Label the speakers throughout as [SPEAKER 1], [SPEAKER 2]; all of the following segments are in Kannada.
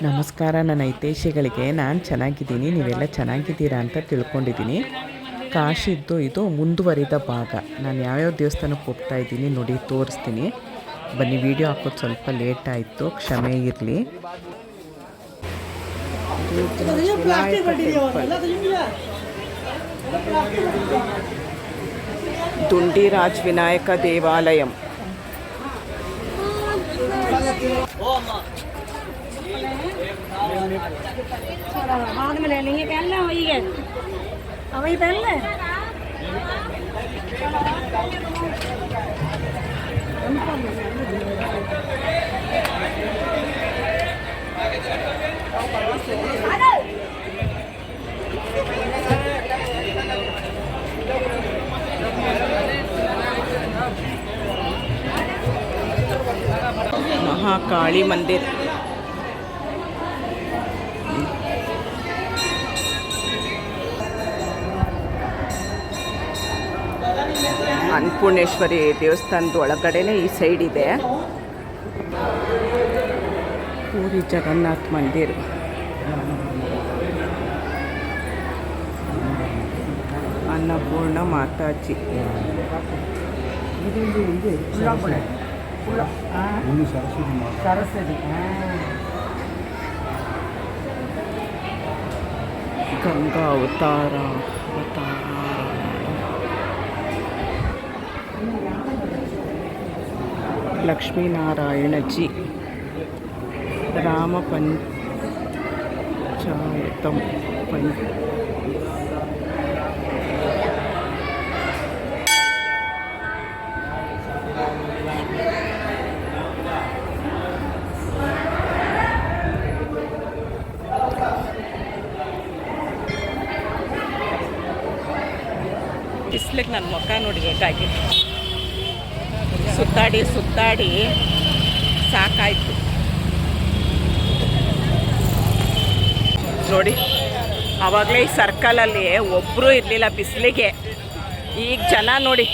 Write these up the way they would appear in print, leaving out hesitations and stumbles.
[SPEAKER 1] ನಮಸ್ಕಾರ ನನ್ನ ಹಿತೈಷಿಗಳಿಗೆ. ನಾನು ಚೆನ್ನಾಗಿದ್ದೀನಿ, ನೀವೆಲ್ಲ ಚೆನ್ನಾಗಿದ್ದೀರಾ ಅಂತ ತಿಳ್ಕೊಂಡಿದ್ದೀನಿ. ಕಾಶಿದ್ದು ಇದು ಮುಂದುವರಿದ ಭಾಗ. ನಾನು ಯಾವ್ಯಾವ ದೇವಸ್ಥಾನಕ್ಕೆ ಹೋಗ್ತಾ ಇದ್ದೀನಿ ನೋಡಿ ತೋರಿಸ್ತೀನಿ ಬನ್ನಿ. ವಿಡಿಯೋ ಹಾಕೋದು ಸ್ವಲ್ಪ ಲೇಟ್ ಆಯಿತು, ಕ್ಷಮೆ ಇರಲಿ. ದುಂಡಿರಾಜ್ ವಿನಾಯಕ ದೇವಾಲಯಂ.
[SPEAKER 2] ಆದ್ಮೇಲೆ ನಿಂಗೆ ಎಲ್ಲ ಈಗ ಅವ ಇದಲ್ಲ
[SPEAKER 1] महाकाली मंदिर. ಅನ್ನಪೂರ್ಣೇಶ್ವರಿ ದೇವಸ್ಥಾನದ ಒಳಗಡೆನೇ ಈ ಸೈಡ್ ಇದೆ. ಪೂರಿ ಜಗನ್ನಾಥ್ ಮಂದಿರ್. ಅನ್ನಪೂರ್ಣ ಮಾತಾಜಿ. ಸರಸ್ವತಿ ಗಂಗಾ ಅವತಾರ. ಲಕ್ಷ್ಮೀನಾರಾಯಣಜಿ. ರಾಮ ಪಂಚಾಯತಂ ಬಿಸ್ಲಿಗೆ ನನ್ನ ಮುಖ ನೋಡಬೇಕಾಗಿ ಸುತ್ತಾಡಿ ಸಾಕಾಯಿತು ನೋಡಿ. ಆವಾಗಲೇ ಈ ಸರ್ಕಲಲ್ಲಿ ಒಬ್ಬರೂ ಇರಲಿಲ್ಲ ಬಿಸಿಲಿಗೆ. ಈಗ ಜನ ನೋಡಿ.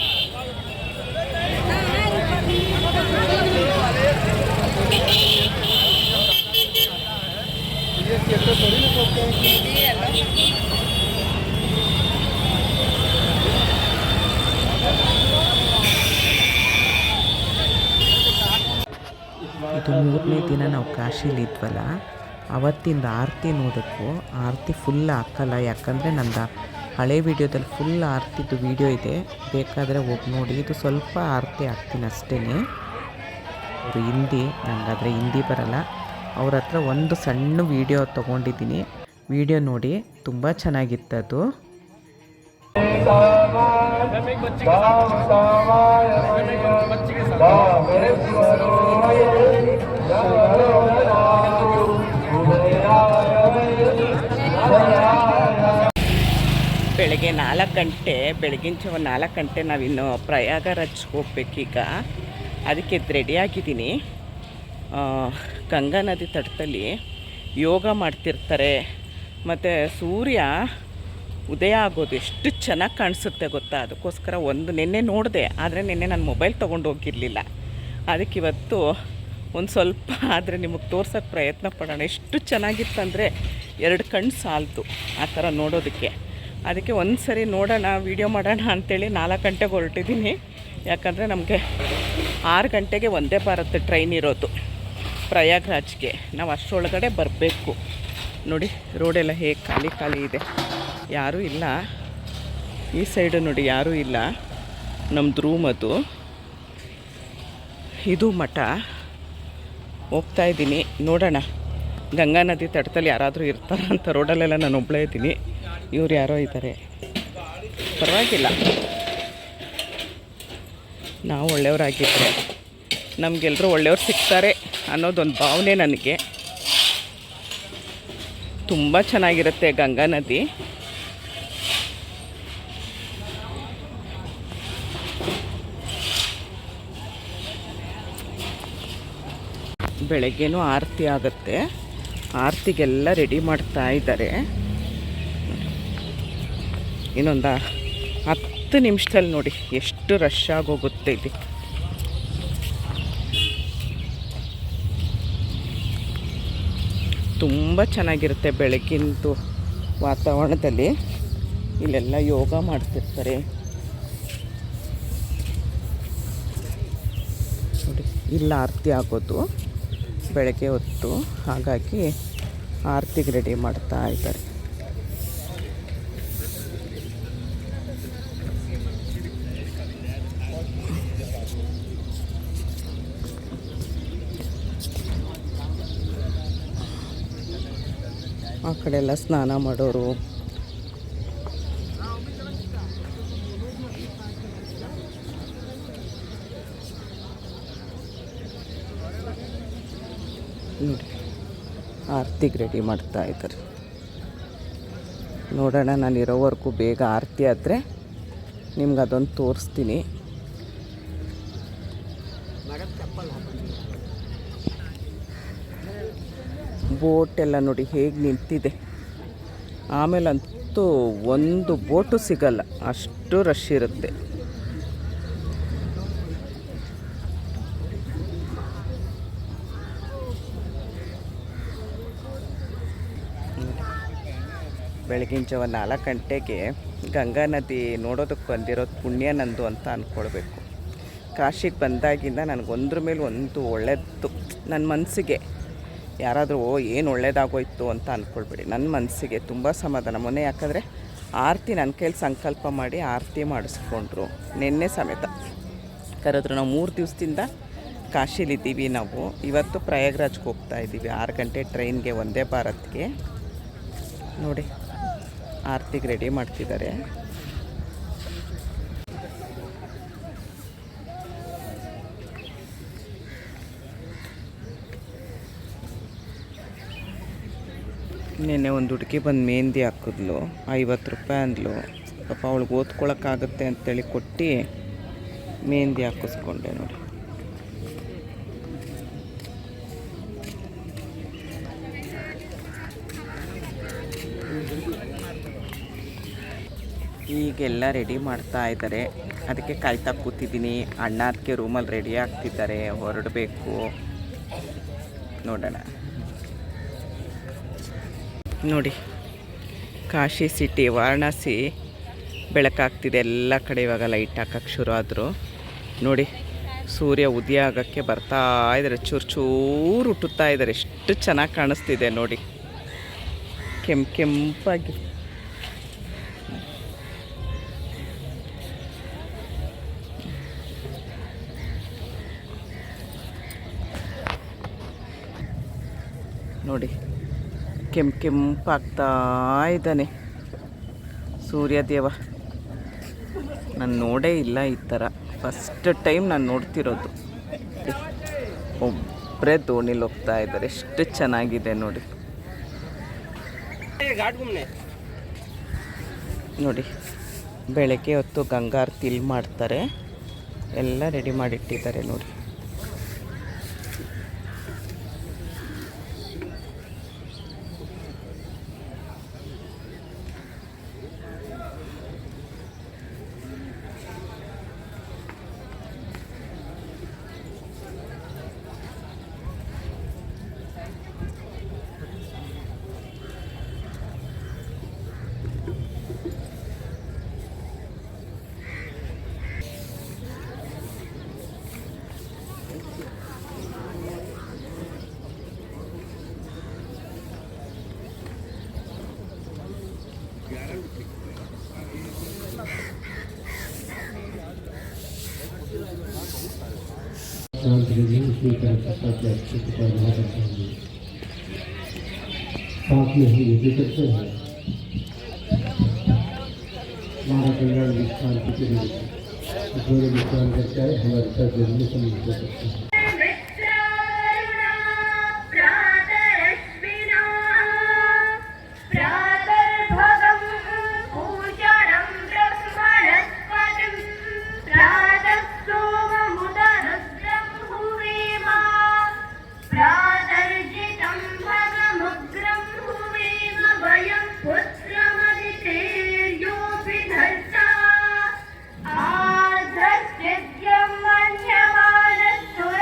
[SPEAKER 1] ಇದು 3ನೇ ದಿನ ನಾವು ಕಾಶಿಲಿದ್ವಲ್ಲ, ಅವತ್ತಿಂದ ಆರತಿ ನೋಡೋಕ್ಕೂ. ಆರತಿ ಫುಲ್ ಹಾಕಲ್ಲ, ಯಾಕಂದರೆ ನಂದು ಹಳೆ ವೀಡಿಯೋದಲ್ಲಿ ಫುಲ್ ಆರತಿದ್ದು ವೀಡಿಯೋ ಇದೆ, ಬೇಕಾದರೆ ಹೋಗಿ ನೋಡಿ. ಇದು ಸ್ವಲ್ಪ ಆರತಿ ಹಾಕ್ತೀನಿ ಅಷ್ಟೇ. ಅವರು ಹಿಂದಿ, ನನಗಾದರೆ ಹಿಂದಿ ಬರಲ್ಲ. ಅವ್ರ ಹತ್ರ ಒಂದು ಸಣ್ಣ ವೀಡಿಯೋ ತೊಗೊಂಡಿದ್ದೀನಿ, ವೀಡಿಯೋ ನೋಡಿ. ತುಂಬ ಚೆನ್ನಾಗಿತ್ತದು. ಬೆಳಗ್ಗೆ 4 ಗಂಟೆ, ಬೆಳಗಿನ ಜಾವ 4 ಗಂಟೆ ನಾವಿನ್ನು ಪ್ರಯಾಗರಾಜ್ ಹೋಗ್ಬೇಕೀಗ. ಅದಕ್ಕೆ ರೆಡಿಯಾಗಿದ್ದೀನಿ. ಗಂಗಾ ನದಿ ತಟದಲ್ಲಿ ಯೋಗ ಮಾಡ್ತಿರ್ತಾರೆ. ಮತ್ತು ಸೂರ್ಯ ಉದಯ ಆಗೋದು ಎಷ್ಟು ಚೆನ್ನಾಗಿ ಕಾಣಿಸುತ್ತೆ ಗೊತ್ತಾ. ಅದಕ್ಕೋಸ್ಕರ ನಿನ್ನೆ ನೋಡಿದೆ, ಆದರೆ ನಿನ್ನೆ ನಾನು ಮೊಬೈಲ್ ತೊಗೊಂಡು ಹೋಗಿರಲಿಲ್ಲ. ಅದಕ್ಕೆ ಇವತ್ತು ಒಂದು ಸ್ವಲ್ಪ ಆದರೆ ನಿಮಗೆ ತೋರ್ಸೋಕ್ಕೆ ಪ್ರಯತ್ನ ಪಡೋಣ. ಎಷ್ಟು ಚೆನ್ನಾಗಿತ್ತಂದರೆ 2 ಕಣ್ಣು ಸಾಲ್ತು ಆ ಥರ ನೋಡೋದಕ್ಕೆ. ಅದಕ್ಕೆ ಒಂದು ಸರಿ ನೋಡೋಣ, ವೀಡಿಯೋ ಮಾಡೋಣ ಅಂಥೇಳಿ 4 ಗಂಟೆಗೆ ಹೊರಟಿದ್ದೀನಿ. ಯಾಕಂದರೆ ನಮಗೆ 6 ಗಂಟೆಗೆ ವಂದೇ ಭಾರತ್ ಟ್ರೈನ್ ಇರೋದು ಪ್ರಯಾಗ್ರಾಜ್ಗೆ. ನಾವು ಅಷ್ಟರೊಳಗಡೆ ಬರಬೇಕು. ನೋಡಿ ರೋಡೆಲ್ಲ ಹೇಗೆ ಖಾಲಿ ಇದೆ, ಯಾರೂ ಇಲ್ಲ. ಈ ಸೈಡು ನೋಡಿ ಯಾರೂ ಇಲ್ಲ. ನಮ್ಮದು ರೂಮ್ ಅದು. ಇದು ಮಠ. ಹೋಗ್ತಾ ಇದ್ದೀನಿ, ನೋಡೋಣ. ಗಂಗಾ ನದಿ ತಟದಲ್ಲಿ ಯಾರಾದರೂ ಇರ್ತಾರ ಅಂತ. ರೋಡಲ್ಲೆಲ್ಲ ನಾನು ಒಬ್ಬಳೇ ಇದ್ದೀನಿ, ಇವ್ರು ಯಾರೋ ಇದ್ದಾರೆ. ಪರವಾಗಿಲ್ಲ, ನಾವು ಒಳ್ಳೆಯವರಾಗಿದ್ದರೆ ನಮಗೆಲ್ಲರೂ ಒಳ್ಳೆಯವ್ರು ಸಿಗ್ತಾರೆ ಅನ್ನೋದೊಂದು ಭಾವನೆ ನನಗೆ. ತುಂಬ ಚೆನ್ನಾಗಿರುತ್ತೆ ಗಂಗಾ ನದಿ. ಬೆಳಗ್ಗೆನೂ ಆರತಿ ಆಗುತ್ತೆ. ಆರತಿಗೆಲ್ಲ ರೆಡಿ ಮಾಡ್ತಾ ಇದ್ದಾರೆ. ಇನ್ನೊಂದು 10 ನಿಮಿಷದಲ್ಲಿ ನೋಡಿ ಎಷ್ಟು ರಶ್ ಆಗೋಗುತ್ತೆ ಇದು. ತುಂಬ ಚೆನ್ನಾಗಿರುತ್ತೆ ಬೆಳಗ್ಗಿಂದು ವಾತಾವರಣದಲ್ಲಿ. ಇಲ್ಲೆಲ್ಲ ಯೋಗ ಮಾಡ್ತಿರ್ತಾರೆ ನೋಡಿ. ಇಲ್ಲ ಆರತಿ ಆಗೋದು ಬೆಳಗ್ಗೆ ಹೊತ್ತು, ಹಾಗಾಗಿ ಆರತಿಗೆ ರೆಡಿ ಮಾಡ್ತಾ ಇದ್ದಾರೆ. ಆ ಕಡೆ ಎಲ್ಲ ಸ್ನಾನ ಮಾಡೋರು. ನೋಡಿ ಆರತಿಗೆ ರೆಡಿ ಮಾಡ್ತಾ ಇದ್ದಾರೆ. ನೋಡೋಣ, ನಾನು ಇರೋವರೆಗೂ ಬೇಗ ಆರತಿ ಆದರೆ ನಿಮ್ಗೆ ಅದೊಂದು ತೋರಿಸ್ತೀನಿ. ಬೋಟ್ ಎಲ್ಲ ನೋಡಿ ಹೇಗೆ ನಿಂತಿದೆ. ಆಮೇಲಂತೂ ಒಂದು ಬೋಟು ಸಿಗಲ್ಲ, ಅಷ್ಟು ರಶ್ ಇರುತ್ತೆ. ಬೆಳಗಿನ ಜಾವ 4 ಗಂಟೆಗೆ ಗಂಗಾ ನದಿ ನೋಡೋದಕ್ಕೆ ಬಂದಿರೋದು ಪುಣ್ಯ ನಂದು ಅಂತ ಅಂದ್ಕೊಳ್ಬೇಕು. ಕಾಶಿಗೆ ಬಂದಾಗಿಂದ ನನಗೊಂದ್ರ ಮೇಲೆ ಒಂದು ಒಳ್ಳೆಯದು ನನ್ನ ಮನಸ್ಸಿಗೆ. ಯಾರಾದರೂ ಏನು ಒಳ್ಳೇದಾಗೋಯ್ತು ಅಂತ ಅಂದ್ಕೊಳ್ಬೇಡಿ, ನನ್ನ ಮನಸ್ಸಿಗೆ ತುಂಬ ಸಮಾಧಾನ. ಮೊನ್ನೆ ಯಾಕಂದರೆ ಆರತಿ ನನ್ನ ಕೈಲಿ ಸಂಕಲ್ಪ ಮಾಡಿ ಆರತಿ ಮಾಡಿಸ್ಕೊಂಡ್ರು. ನಿನ್ನೆ ಸಮೇತ ಕರೆದ್ರು. ನಾವು 3 ದಿವಸದಿಂದ ಕಾಶಿಲಿದ್ದೀವಿ. ನಾವು ಇವತ್ತು ಪ್ರಯಾಗ್ರಾಜ್ಗೆ ಹೋಗ್ತಾ ಇದ್ದೀವಿ 6 ಗಂಟೆ ಟ್ರೈನ್ಗೆ, ವಂದೇ ಭಾರತ್ಗೆ. ನೋಡಿ ಆರತಿಗೆ ರೆಡಿ ಮಾಡ್ತಿದ್ದಾರೆ. ನಿನ್ನೆ ಒಂದು ಹುಡುಗಿ ಬಂದು ಮೆಹಂದಿ ಹಾಕಿದ್ಲು, 50 ರೂಪಾಯಿ ಅಂದ್ಲು. ಪಾಪ ಅವಳಿಗೆ ಓದ್ಕೊಳಕ್ಕಾಗತ್ತೆ ಅಂತೇಳಿ ಕೊಟ್ಟು ಮೆಹಂದಿ ಹಾಕಿಸ್ಕೊಂಡೆ ನೋಡಿ. ಈಗೆಲ್ಲ ರೆಡಿ ಮಾಡ್ತಾ ಇದ್ದಾರೆ, ಅದಕ್ಕೆ ಕಾಯ್ತಾ ಕೂತಿದ್ದೀನಿ. ಅಣ್ಣ ಅದಕ್ಕೆ ರೂಮಲ್ಲಿ ರೆಡಿ ಆಗ್ತಿದ್ದಾರೆ, ಹೊರಡಬೇಕು. ನೋಡೋಣ. ನೋಡಿ ಕಾಶಿ ಸಿಟಿ ವಾರಣಾಸಿ ಬೆಳಕಾಗ್ತಿದೆ ಎಲ್ಲ ಕಡೆ. ಇವಾಗ ಲೈಟ್ ಹಾಕಕ್ಕೆ ಶುರು ಆದರು ನೋಡಿ. ಸೂರ್ಯ ಉದಯ ಆಗೋಕ್ಕೆ ಬರ್ತಾ ಇದ್ದಾರೆ, ಚೂರು ಹುಟ್ಟುತ್ತಾ ಇದ್ದಾರೆ. ಎಷ್ಟು ಚೆನ್ನಾಗಿ ಕಾಣಿಸ್ತಿದೆ ನೋಡಿ, ಕೆಂಪಾಗಿ. ನೋಡಿ ಕೆಂಪಾಗ್ತಾ ಇದ್ದಾನೆ ಸೂರ್ಯದೇವ. ನಾನು ನೋಡೇ ಇಲ್ಲ ಈ ಥರ, ಫಸ್ಟ್ ಟೈಮ್ ನಾನು ನೋಡ್ತಿರೋದು. ಒಬ್ಬರೇ ದೋಣಿಲಿ ಹೋಗ್ತಾ ಇದ್ದಾರೆ, ಎಷ್ಟು ಚೆನ್ನಾಗಿದೆ ನೋಡಿ. ನೋಡಿ ಬೆಳಗ್ಗೆ ಹೊತ್ತು ಗಂಗಾರತಿ ಇಲ್ಲಿ ಮಾಡ್ತಾರೆ, ಎಲ್ಲ ರೆಡಿ ಮಾಡಿಟ್ಟಿದ್ದಾರೆ ನೋಡಿ.
[SPEAKER 3] साथ में हम ये करते हैं हमारा कल्याण विज्ञान की जो विज्ञान करता है हमारे साथ जरूरी समझ सकते हैं।
[SPEAKER 4] आर्द्रस्थित्यं मन्यमानस्तुर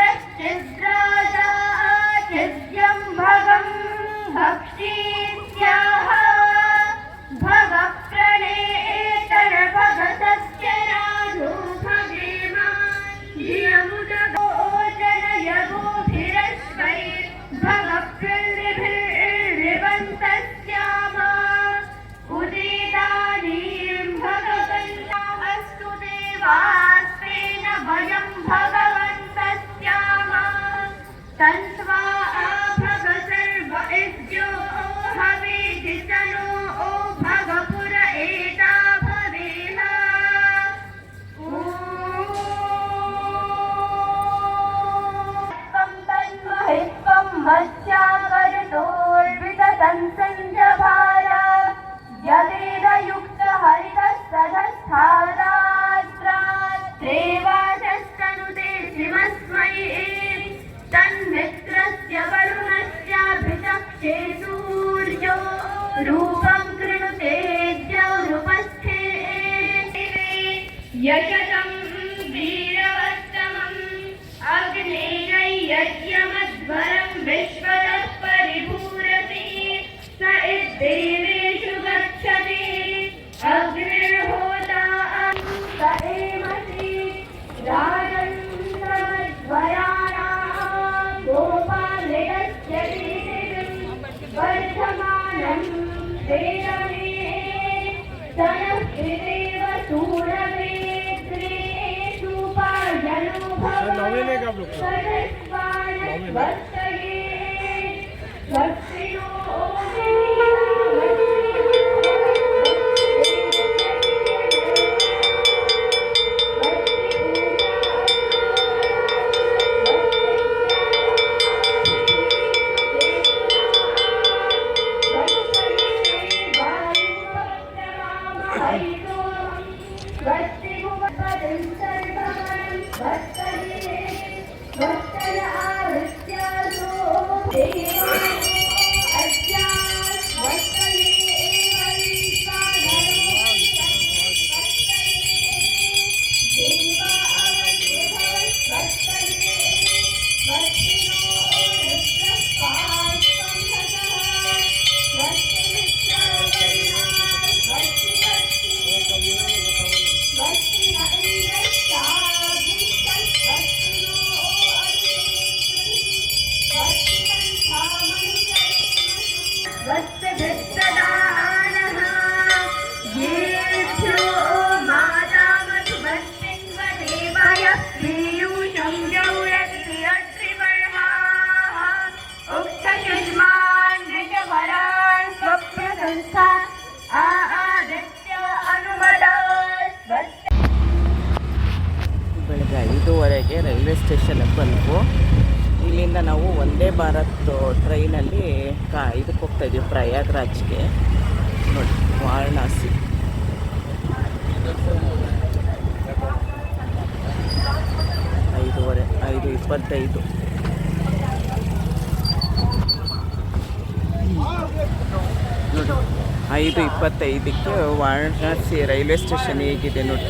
[SPEAKER 4] सूर्यो रूपं कृणुते द्यौरुपस्थे यशतं वीरवत्तमम् अग्नेयज्ञमध्वरं विश्वतः परिपूरति स इद्देवेषु गच्छति अग्निर्होता स एमसि राजन्त्रमध्वराणां गोपालयस्य वर्धमानं वेदमे तनस्त्रिदेव सूरवेद्रेषु पायनो भवत्सर्वाणवर्तये भक्तिनो
[SPEAKER 1] ಬೆಳಗ್ಗೆ 5:15ಗೆ ರೈಲ್ವೆ ಸ್ಟೇಷನ್ಗೆ ಬಂದ್ವು. ಇಲ್ಲಿಂದ ನಾವು ವಂದೇ ಭಾರತ್ ಟ್ರೈನಲ್ಲಿ ಇದಕ್ಕೆ ಹೋಗ್ತಾಯಿದ್ವಿ, ಪ್ರಯಾಗ್ರಾಜ್ಗೆ. ನೋಡಿ, ವಾರಣಾಸಿ. ನೋಡಿ 5:25ಕ್ಕೆ ವಾರಣಾಸಿ ರೈಲ್ವೆ ಸ್ಟೇಷನ್ ಹೇಗಿದೆ ನೋಡಿ.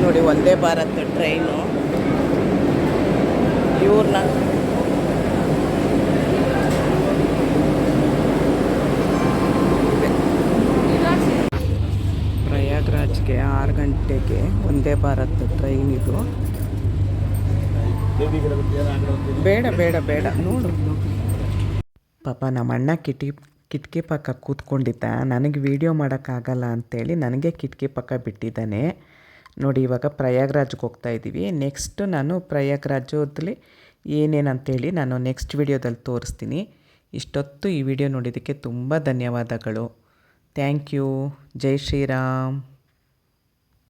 [SPEAKER 1] ನೋಡಿ, ವಂದೇ ಭಾರತ್ ಟ್ರೈನು ಇವ್ರನ್ನ ಪ್ರಯಾಗ್ರಾಜ್ಗೆ 6 ಗಂಟೆಗೆ ವಂದೇ ಭಾರತ್ ಟ್ರೈನ್ ಇದು. ಬೇಡ ಬೇಡ ಬೇಡ ನೋಡು. ಪಾಪ ನಮ್ಮ ಅಣ್ಣ ಕಿಟಕಿ ಪಕ್ಕ ಕೂತ್ಕೊಂಡಿದ್ದ. ನನಗೆ ವೀಡಿಯೋ ಮಾಡೋಕ್ಕಾಗಲ್ಲ ಅಂಥೇಳಿ ನನಗೆ ಕಿಟಕಿ ಪಕ್ಕ ಬಿಟ್ಟಿದ್ದಾನೆ. ನೋಡಿ, ಇವಾಗ ಪ್ರಯಾಗ್ರಾಜ್ಗೆ ಹೋಗ್ತಾಯಿದ್ದೀವಿ. ನೆಕ್ಸ್ಟ್ ನಾನು ಪ್ರಯಾಗ್ರಾಜಲ್ಲಿ ಏನೇನಂತೇಳಿ ನಾನು ನೆಕ್ಸ್ಟ್ ವಿಡಿಯೋದಲ್ಲಿ ತೋರಿಸ್ತೀನಿ. ಇಷ್ಟೊತ್ತು ಈ ವಿಡಿಯೋ ನೋಡಿದ್ದಕ್ಕೆ ತುಂಬ ಧನ್ಯವಾದಗಳು. Thank you. ಜೈ ಶ್ರೀರಾಮ್.